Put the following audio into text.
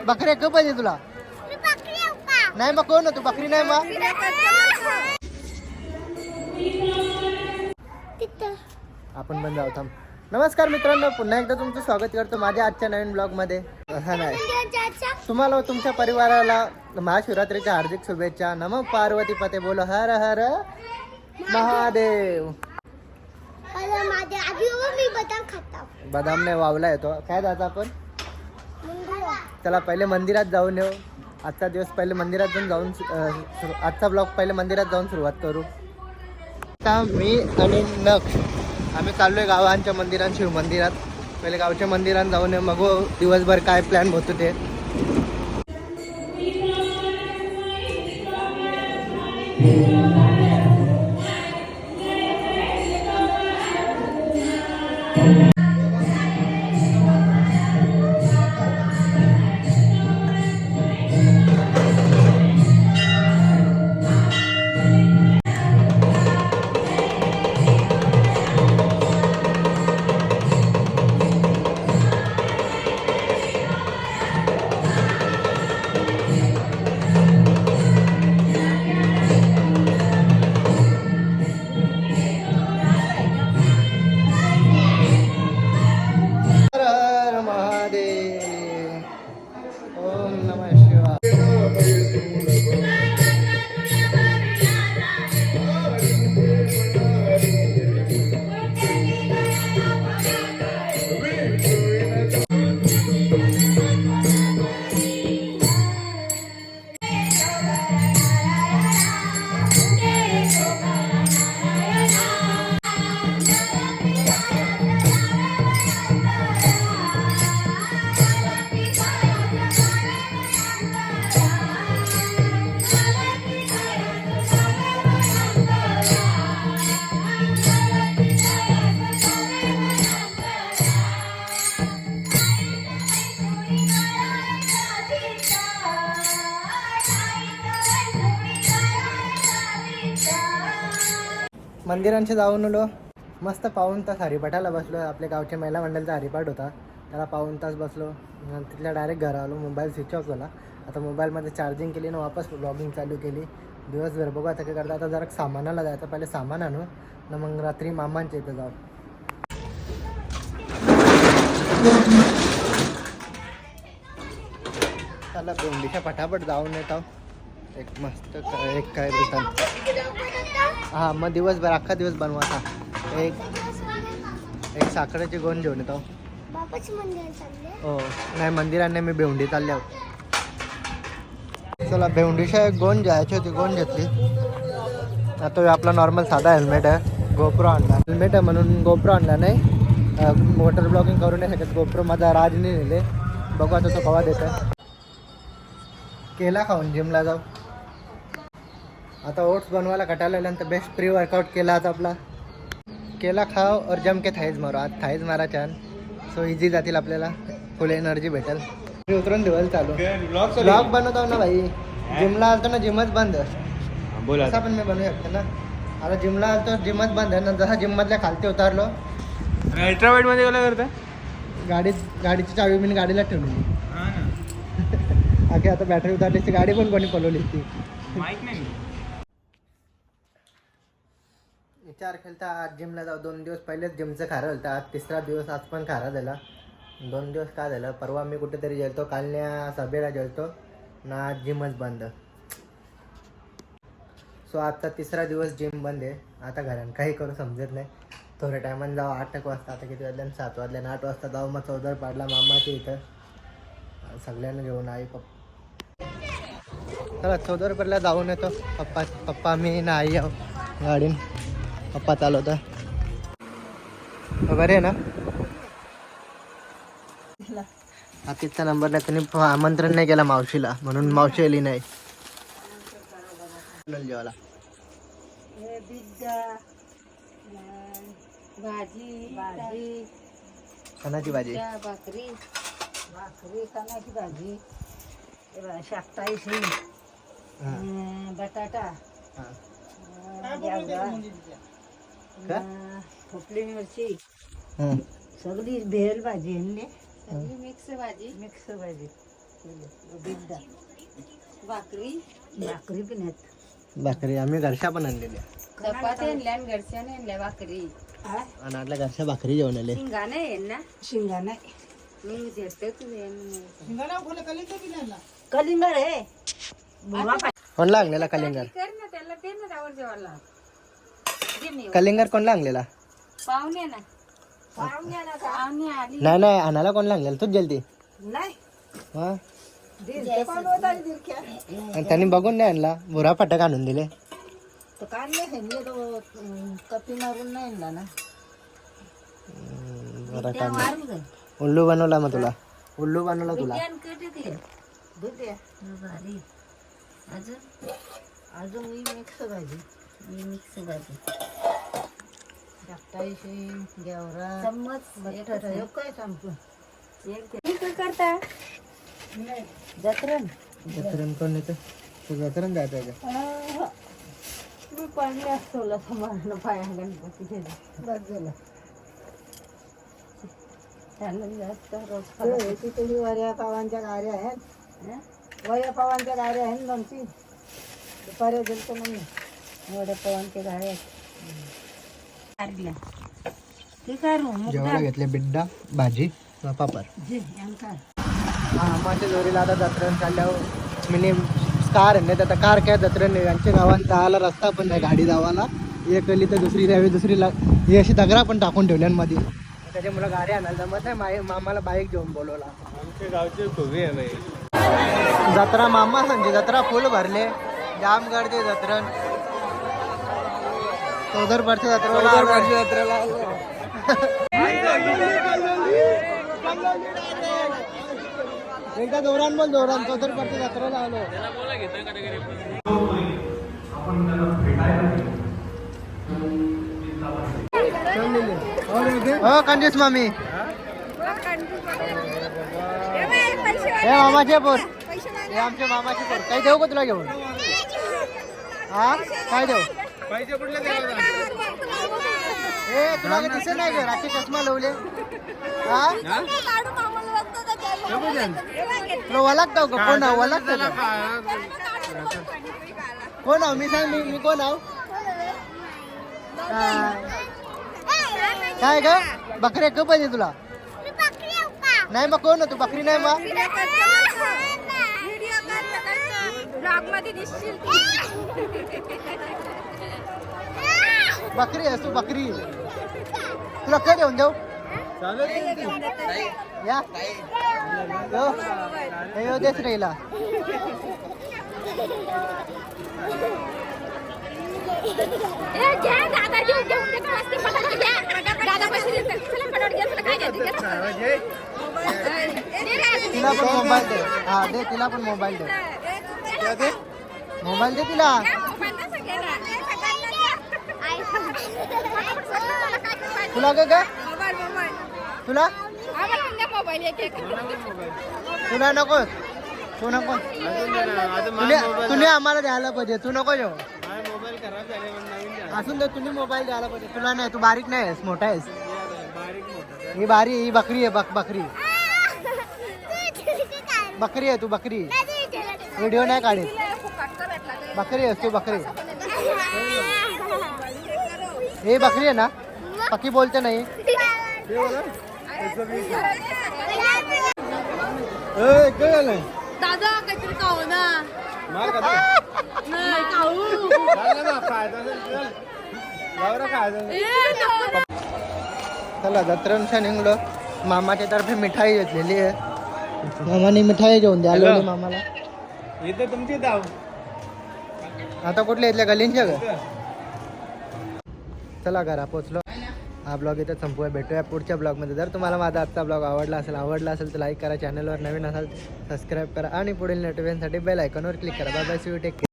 बकरी का पाहिजे तुला? नाही मग कोण तू बकरी नाही मग आपण पण जाऊ थांब. नमस्कार मित्रांनो, पुन्हा एकदा तुमचं स्वागत करतो माझ्या आजच्या नवीन ब्लॉग मध्ये. हा नाही, तुम्हाला तुमच्या परिवाराला महाशिवरात्रीच्या हार्दिक शुभेच्छा. नमो पार्वती पते, बोलो हर हर महादेव. बदाम नाही वावला येतो काय जाता आपण. चला पहिले मंदिरात जाऊन येऊ. आजचा दिवस पहिले मंदिरात जाऊन आजचा ब्लॉग पहिले मंदिरात जाऊन सुरुवात करू. आता मी आणि नक्ष आम्ही चाललोय गावांच्या मंदिरात, शिव मंदिरात. पहिले गावच्या मंदिरात जाऊन मग दिवसभर काय प्लॅन होतो ते. मंदिरांचे जाऊन आलो. मस्त पाऊण तास हरिपाठाला बसलो. आपल्या गावच्या महिला मंडळाचा हरिपाठ होता, त्याला पाऊण तास बसलो. तिथल्या डायरेक्ट घरा आलो. मोबाईल स्विच ऑफ झाला. आता मोबाईलमध्ये चार्जिंग केली ना वापस ब्लॉगिंग चालू केली. दिवसभर बघू आता काय करता. आता जरा सामानाला जायचं, पहिले सामान आणू ना मग रात्री मामांच्या इथं जाऊ. चला भेंडीच्या पटापट जाऊन येतो. एक मस्त एक काय बोलतात हा मग दिवसभर अख्खा दिवस बनवायचा. एक साखरेची गोंद घेऊन येतो. हो नाही मंदिराने मी भेंडी चालले आहोत. चला भेंडीच्या एक गोंद घ्यायची होती, गोंद घेतली. आता आपला नॉर्मल साधा हेल्मेट आहे, गोप्रो आणला. हेल्मेट आहे म्हणून गोप्रो आणला नाही. वॉटर ब्लॉगिंग करू नाही शकत. गोप्रो माझा राजने नेले. बघू आता तो कवा देतो. केला खाऊन जिमला जाऊ. आता ओट्स बनवायला कटायला लागल्यानंतर बेस्ट प्री वर्कआउट केला. आता आपला केला खाव और जम के थाईज मारो. आज थाईज मारा छान, सो इझी जातील आपल्याला, फुल एनर्जी भेटेल. उतरून दिवस चालू ब्लॉग बनवतो ना भाई. जिमला आलतो ना जिमच बंद. असं पण मी बनवू शकतो ना. आता जिमला आलतो जिमच बंद आहे ना. जसा जिम मधल्या खालती उतारलो. अल्ट्रावाईड मध्ये काय करता? गाडीची चावी मी गाडीला ठेवली. आता बॅटरी उतारली ती गाडी पण कोणी पलवली ती माहित नाही. विचार केलता आज जिमला जाऊ. 2 दिवस पहिलेच जिमचं खारं होतं. आज तिसरा दिवस, आज पण खारा झाला. 2 दिवस काय झालं, परवा मी कुठेतरी गेलतो, कालच्या सभेला गेलतो ना. आज जिमच बंद. सो आजचा तिसरा दिवस जिम बंद आहे. आता घरात काही करू समजत नाही. थोड्या टायमाने जाऊ. 8 वाजता. आता किती वाजल्या? 7 वाजल्या. 8 वाजता जाऊ. मग चौदर पाडला मामाच्या इथं सगळ्यांना घेऊन आई पप्पा. चला 14 रुपयाला जाऊन येतो. पप्पा मी ना आई आहो गाडीन. पप्पा चालवता बरे ना. आतिथचा नंबर नाही, त्यांनी आमंत्रण नाही केला मावशीला, म्हणून मावशी आली नाही जेवायला. भाजी कणाची भाजी, भाकरी कणाची भाजी, शाकटाईची, बटाटा, खोपली मिरची, सगळी भेल भाजी, मिक्स भाजी. बिड्डा भाकरी भाकरी पण आहेत भाकरी आम्ही घरच्या पण आणलेल्या चपाती आणल्या आणि घरच्याने आणल्या भाकरी आणि आपल्या घरच्या भाकरी जेवण आले शिंगा नाही ना शिंगा नाही मी देते तुझे कलिंगड आहे कोणला आणलेला कलिंगर कर ना त्याला ते ना त्यावर जेवायला दे मी. कलिंगर कोणला आणलेला पाहुणे ना पाहुणे आली नाही नाही आणायला कोणला आणलेला तूच गेलती नाही हा तो आणि त्यांनी बघून नाही आणला बुरा फटक आणून दिले काढले हे तो कपी मारून नाही आणला ना बरा काढला उल्लू बनवला मग तुला उल्लू बनवला तुला दूध द्या भारी अजून अजून ही मिक्स भाजी मिक्स भाजी धाकटाईशी गेवरा चम्मच बटाटा काय संपलं करता जत्रण जत्रण कोण येतं तू जत्रण जायचं आहे का मी पाणी असतो समाधान पाया गणपती बस झालं तिथे वऱ्या पावांच्या गाड्या आहेत वऱ्या पावांच्या गाड्या आहेत दोन तीन दुपारी गेलतो नाही वड्या पावांच्या गाड्या आहेत ते करू जेवायला घेतले बिड्डा भाजी पापड जे यांका माझ्या जोरीला आता जत्रण चालल्यावर मिनी कार आहे आता कार काय जत्रण नाही यांच्या गावात जायला रस्ता पण नाही गाडी जावाला एक गली तर दुसरी द्यावी दुसरीला ही अशी दगरा पण टाकून ठेवल्यांमध्ये त्याच्यामुळे गाडी आणायला जमत नाही मामाला बाईक घेऊन बोलवला आमच्या गावचे खूप आहे बाई जत्रा मामा सांगते जत्रा फुल भरले जाम गर्दी जत्रण चौदरपर्च्या जत्रेला एकदा दौरान बोल दौरान चौदरपर्च्या जत्रेला आलो हो कंजूस मामी हे मामाचे पोर हे आमच्या मामाचे पोर काही देऊ का तुला घेऊन हा काय देऊ पैसे कुठले द्यायला हे तुला काही दिसत नाही का रात्री चष्मा लावले हा तुला ओळखतो का कोण आहो ओळखतो का कोण आहो मी सांग मी कोण आहो काय ग बकरी का पाहिजे तुला नाही मग कोण तू बकरी नाही मग बकरी आहेस तू बकरी तुला काय देऊन देऊ या यो देच राहिला तिला पण मोबाईल दे हा दे तिला पण मोबाईल दे मोबाईल दे तिला तुला काय तुला तुला नको तू नको तुम्ही आम्हाला द्यायला पाहिजे तू नको जेव मोबाईल खराब झाले म्हणून नवीन द्या. असून तर तुम्ही मोबाईल द्यायला पाहिजे तुला नाही तू बारीक नाही आहेस मोठा आहेस बारीक मोठा ही बारी ही बकरी आहे बकरी बकरी आहे तू बकरी व्हिडिओ नाही काढत बकरी आहेस तू बकरी हे बकरी आहे ना पक्की बोलते नाही दादा काहीतरी खाऊ ना मार का नाही खाऊ चला जत्रेच्या निघलो मामाच्या तर्फे मिठाई घेतलेली आहे मामाने मिठाई घेऊन द्यायला मामाला इथं तुमची धाव आता कुठल्या इथल्या गलींच्या ग चला घरा पोचलो हा ब्लॉग इथं संपूया भेटूया पुढच्या ब्लॉगमध्ये जर तुम्हाला माझा आजचा ब्लॉग आवडला असेल तर लाईक करा चॅनलवर नवीन असाल सबस्क्राईब करा आणि पुढील नोटिफिकेशनसाठी बेल आयकॉनवर क्लिक करा bye bye see you take care